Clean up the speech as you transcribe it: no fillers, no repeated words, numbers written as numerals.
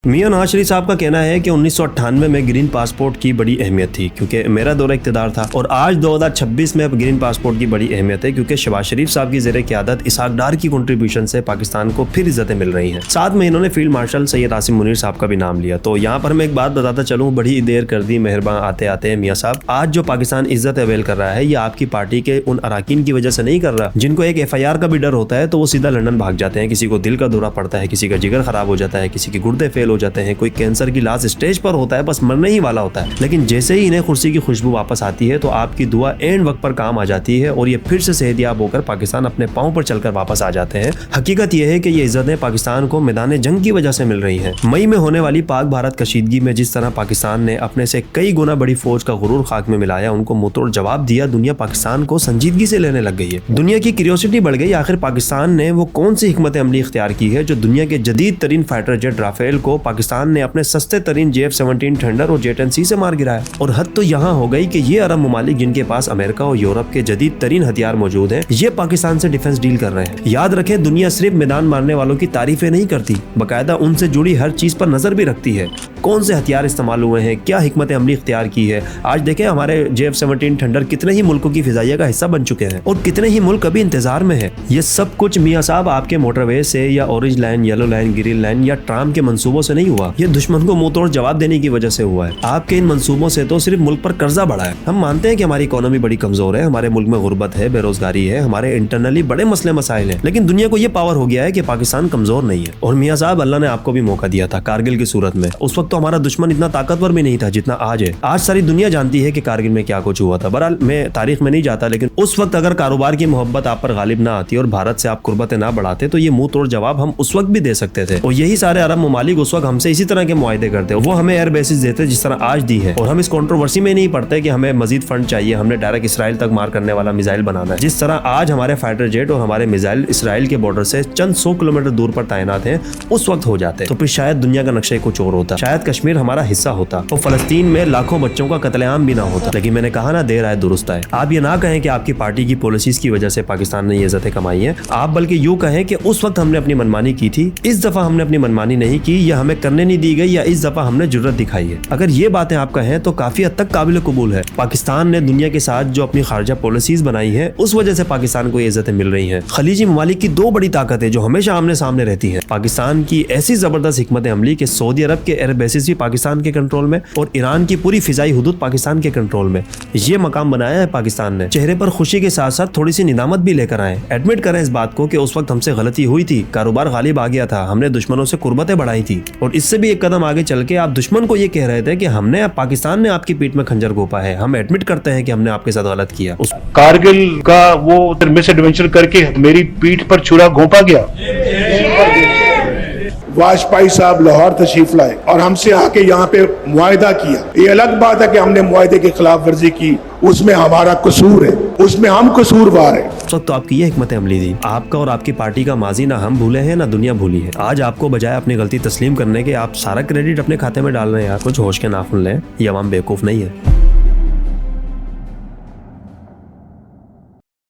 मियां नवाज शरीफ साहब का कहना है कि 1998 में ग्रीन पासपोर्ट की बड़ी अहमियत थी क्योंकि मेरा दौरा इक़्तिदार था, और आज 2026 में अब ग्रीन पासपोर्ट की बड़ी अहमियत है क्योंकि शहबाज शरीफ साहब की ज़ेरे क़यादत इसहाक डार की कंट्रीब्यूशन से पाकिस्तान को फिर इज़्ज़तें मिल रही हैं। साथ में इन्होंने फील्ड मार्शल सैयद आसिम मुनीर साहब का भी नाम लिया। तो यहाँ पर मैं एक बात बताता चलूँ, बड़ी देर कर दी मेहरबान आते आते मियाँ साहब। आज जो पाकिस्तान इज़्ज़त अवेल कर रहा है ये आपकी पार्टी के उन अराकीन की वजह से नहीं कर रहा जिनको एक FIR का भी डर होता है तो वो सीधा लंदन भाग जाते हैं। किसी को दिल का दौरा पड़ता है, किसी का जिगर खराब हो जाता है, किसी के गुर्दे फेल हो जाते हैं, कोई कैंसर की लास्ट स्टेज पर होता है, बस मरने ही वाला होता है। लेकिन जैसे ही इन्हें कुर्सी की खुशबू वापस आती है तो आपकी दुआ एंड वक्त पर काम आ जाती है और ये फिर से सेहतयाब होकर पाकिस्तान अपने पांव पर चलकर वापस आ जाते हैं। हकीकत यह है कि ये इज्जतें पाकिस्तान को मैदान जंग की वजह से मिल रही हैं। मई में होने वाली पाक भारत कशीदगी में जिस तरह पाकिस्तान ने अपने से कई गुना बड़ी फौज का गुरूर खाक में मिलाया, उनको मुंहतोड़ जवाब दिया, दुनिया पाकिस्तान को संजीदगी से लेने लग गई है। दुनिया की क्यूरियोसिटी बढ़ गई, आखिर पाकिस्तान ने वो कौन सी हिकमत अमली इख्तियार की है जो दुनिया के जदीद तरीन फाइटर जेट राफेल को पाकिस्तान ने अपने सस्ते तरीन JF-17 थंडर और J-10C से मार गिराया। और हद तो यहाँ हो गई कि ये अरब ममालिक जिनके पास अमेरिका और यूरोप के जदीद तरीन हथियार मौजूद हैं, ये पाकिस्तान से डिफेंस डील कर रहे हैं। याद रखें, दुनिया सिर्फ मैदान मारने वालों की तारीफें नहीं करती, बाकायदा उनसे जुड़ी हर चीज पर नजर भी रखती है। कौन से हथियार इस्तेमाल हुए हैं, क्या हिकमत अमली इख्तियार की है। आज देखें, हमारे JF-17 थंडर कितने ही मुल्कों की फिजाइया का हिस्सा बन चुके हैं और कितने ही मुल्क अभी इंतजार में है। ये सब कुछ मियाँ साहब आपके मोटरवे से या orange line, yellow line, green line या ट्राम के मंसूबों से नहीं हुआ। ये दुश्मन को मुंह तोड़ जवाब देने की वजह से हुआ है। आपके इन मंसूबों से तो सिर्फ मुल्क पर कर्जा बढ़ा है। हम मानते हैं कि हमारी इकोनॉमी बड़ी कमजोर है, हमारे मुल्क में गुर्बत है, बेरोजगारी है, हमारे इंटरनली बड़े मसले मसाइल हैं, लेकिन दुनिया को ये पावर हो गया है कि पाकिस्तान कमजोर नहीं है। और मियाँ साहब, अल्लाह ने आपको भी मौका दिया था कारगिल की सूरत में। उस वक्त तो हमारा दुश्मन इतना ताकतवर भी नहीं था जितना आज है। आज सारी दुनिया जानती है कि कारगिल में क्या कुछ हुआ था। बहरहाल मैं तारीख में नहीं जाता, लेकिन उस वक्त अगर कारोबार की मोहब्बत आप पर गालिब ना आती और भारत से आप कुर्बतें ना बढ़ाते तो ये मुंह तोड़ जवाब हम उस वक्त भी दे सकते थे। और यही सारे अरब ममालिक उस वक्त हमसे इसी तरह के मुआहदे करते, वो हमें एयर बेसिस देते जिस तरह आज दी है। और हम इस कंट्रोवर्सी में नहीं पड़ते कि हमें मजीद फंड चाहिए, हमने डायरेक्ट इसराइल तक मार करने वाला मिसाइल बनाना है। जिस तरह आज हमारे फाइटर जेट और हमारे मिसाइल इसराइल के बॉर्डर से चंद 100 किलोमीटर दूर पर तैनात हैं, उस वक्त हो जाते तो फिर शायद दुनिया का नक्शा कुछ और होता, शायद कश्मीर हमारा हिस्सा होता और फलस्तीन में लाखों बच्चों का कत्लेआम भी ना होता। लेकिन मैंने कहा ना, देर आए दुरुस्त आए। आप ये ना कहें कि आपकी पार्टी की पॉलिसीज की वजह से पाकिस्तान ने ये इज्जतें कमाई है, आप बल्कि यूं कहें कि उस वक्त हमने अपनी मनमानी की थी, इस दफा हमने अपनी मनमानी नहीं की, या हमें करने नहीं दी गई, या इस दफा हमने जुर्रत दिखाई है। अगर ये बातें आप कहें तो काफी हद तक काबिल कबूल है। पाकिस्तान ने दुनिया के साथ जो अपनी खारजा पॉलिसीज बनाई है उस वजह से पाकिस्तान को ये इज्जतें मिल रही हैं। खलीजी ममालिक की दो बड़ी ताकतें जो हमेशा आमने सामने रहती हैं, पाकिस्तान की ऐसी जबरदस्त हिकमत अमली कि सऊदी अरब के एयर बेसिस भी पाकिस्तान के कंट्रोल में और ईरान की पूरी फिजाई हुदूद पाकिस्तान के कंट्रोल में। ये मकाम बनाया है पाकिस्तान ने। चेहरे पर खुशी के साथ साथ थोड़ी सी निदामत भी लेकर आए, एडमिट करें इस बात को कि उस वक्त हमसे गलती हुई थी, कारोबार गालिब आ गया था, हमने दुश्मनों से कुर्बतें बढ़ाई थी। और इससे भी एक कदम आगे चल के आप दुश्मन को ये कह रहे थे कि हमने, पाकिस्तान ने आपकी पीठ में खंजर घोंपा है, हम एडमिट करते हैं कि हमने आपके साथ गलत किया। उस कारगिल का वो मिस एडवेंचर करके मेरी पीठ पर छुरा घोंपा गया। वाजपेयी साहब लाहौर तशरीफ लाए और हमसे आके यहाँ पे मुआहिदा किया। ये अलग बात है कि हमने मुआहिदे की खिलाफ वर्जी की, उसमें हमारा कसूर है, उसमें हम कसूरवार हैं। उस वक्त तो आपकी ये हिकमत अमली थी। आपका और आपकी पार्टी का माजी ना हम भूले हैं ना दुनिया भूली है। आज आपको बजाय अपनी गलती तस्लीम करने के आप सारा क्रेडिट अपने खाते में डाल रहे हैं। यार कुछ होश के नाखून लें, ये अवाम बेवकूफ नहीं है।